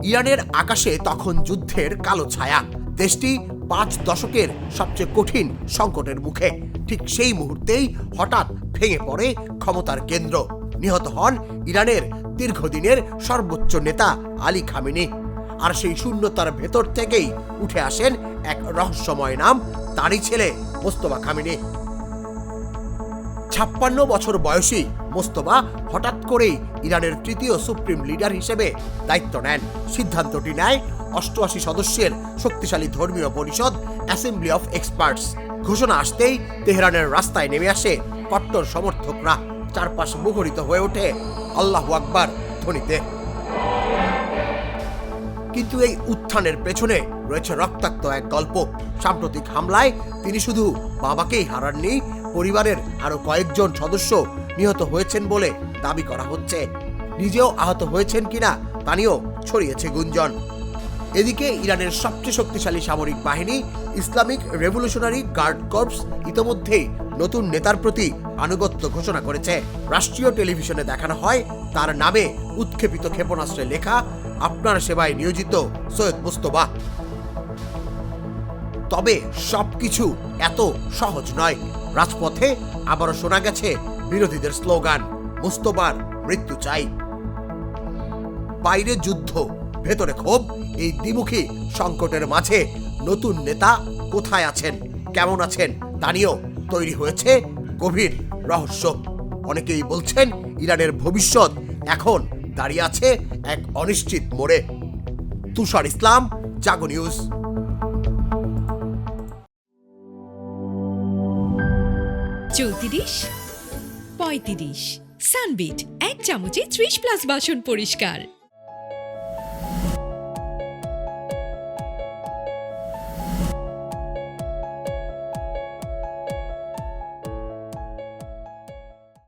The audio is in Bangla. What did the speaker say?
ইরানের আকাশে তখন যুদ্ধের কালো ছায়া। দেশটি 5 দশকের সবচেয়ে কঠিন সংকটের মুখে। ঠিক সেই মুহূর্তেই হঠাৎ ভেঙে পড়ে ক্ষমতার কেন্দ্র। নিহত হন ইরানের দীর্ঘদিনের সর্বোচ্চ নেতা আলী খামেনি। আর সেই শূন্যতার ভেতর থেকেই উঠে আসেন এক রহস্যময় নাম, তারই ছেলে মোস্তফা খামেনি। 56 বছর বয়সী মোস্তফা হঠাৎ করেই ইরানের তৃতীয় সুপ্রিম লিডার হিসেবে দায়িত্ব নেন। সিদ্ধান্তটি নেয় 88 সদস্যের শক্তিশালী ধর্মীয় পরিষদ অ্যাসেম্বলি অফ এক্সপার্টস। ঘোষণা আসতেই তেহরানের রাস্তায় নেমে আসে কট্টর সমর্থকরা। চারপাশ মুখরিত হয়ে ওঠে আল্লাহু আকবার ধ্বনিতে। কিন্তু এই উত্থানের পেছনে রয়েছে রক্তাক্ত এক গল্প। সাম্প্রতিক হামলায় তিনি শুধু বাবাকেই হারাননি, পরিবারের আরো কয়েকজন সদস্য নিহত হয়েছেন বলে দাবি করা হচ্ছে। নিজেও আহত হয়েছেন কিনা তা নিয়েও ছড়িয়েছে গুঞ্জন। এদিকে ইরানের সবচেয়ে শক্তিশালী সামরিক বাহিনী ইসলামিক রেভলিউশনারি গার্ড কর্পস ইতোমধ্যেই নতুন নেতার প্রতি আনুগত্য ঘোষণা করেছে। রাষ্ট্রীয় টেলিভিশনে দেখানো হয় তার নামে উৎক্ষেপিত ক্ষেপণাস্ত্রে লেখা, আপনার সেবায় নিয়োজিত সৈয়দ মুস্তফা। তবে সবকিছু এত সহজ নয়। রাজপথে আবারও শোনা গেছে বিরোধীদের স্লোগান, মুস্তফার মৃত্যু চাই। বাইরে যুদ্ধ, ভেতরে ক্ষোভ। এই দ্বিমুখী সংকটের মাঝে নতুন নেতা কোথায় আছেন, কেমন আছেন তা নিয়েও তৈরি হয়েছে গভীর রহস্য। অনেকেই বলছেন ইরানের ভবিষ্যৎ এখন দাঁড়িয়ে আছে এক অনিশ্চিত মোড়ে। তুষার ইসলাম, জাগো নিউজ। 34, 35 সানবিট 1 চামচে 30+ বাসন পরিষ্কার।